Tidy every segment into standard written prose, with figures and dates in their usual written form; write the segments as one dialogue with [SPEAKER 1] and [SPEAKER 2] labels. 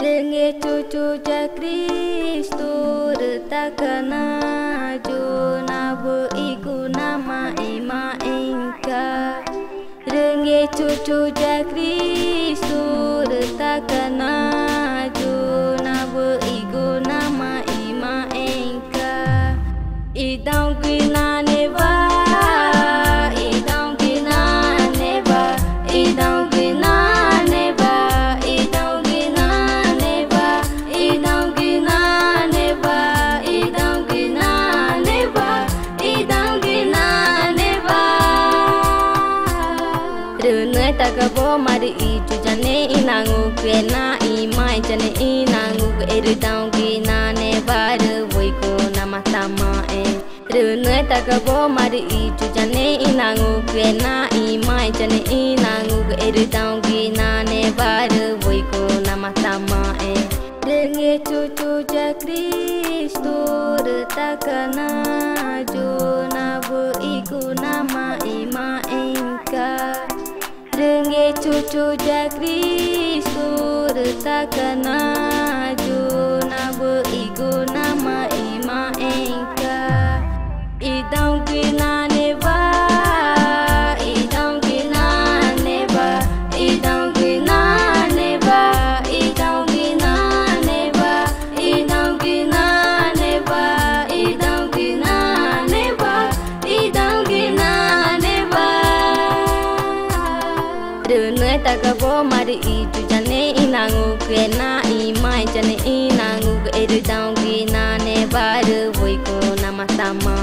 [SPEAKER 1] Renge cucu ja Kristu retakana jona bu iku nama ima engka. Renge cucu ja Kristu retakana jona bu iku nama ima engka. Idang kina neva, idang kina neva, idang kina neva, idang kina neva, idang kina neva, idang kina neva, idang kina neva. Renai takabo mari itu jane inangu kena imai jane inangu keridang kina neva rewoi ko nama tama Renai takabo mari itu jane inangu kena imai jane inangu keridang kina neva rewoi ko nama tama Renge cucu ja Kristu retakana jona bu iku nama ima engka. Renge cucu ja Kristu retakana jona bu iku nama ima engka. Idang kina neva, idang kina neva, idang kina neva, idang kina neva, idang kina neva, idang kina neva, idang kina neva. Renai takabo mari itu jane inangu kena imai jane inangu keridang kina neva rewoi ko nama tama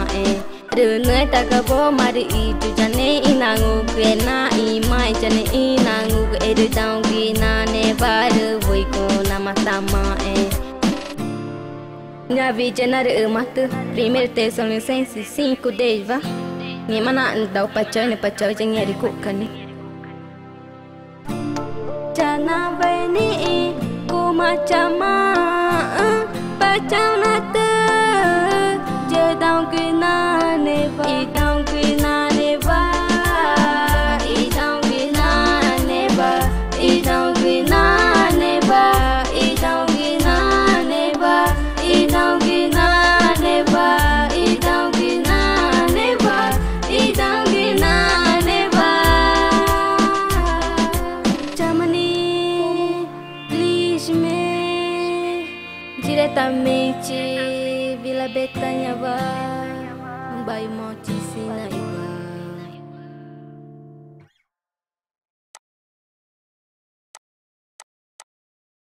[SPEAKER 1] Renai takabo mari itu jane inangu kena imai jane inangu keridang kina neva rewoi ko nama tama Minha vida na mata primeiro texto licença 5 10 va Minha mana andau pacai jangan di kukani Jana bani ku macam pacau nata jedang kina neva idang kina neva idang kina neva idang kina neva idang kina neva idang kina neva idang kina neva idang kina neva Jamani please me diretamente Vila Betânia vai Bairro Monte Sina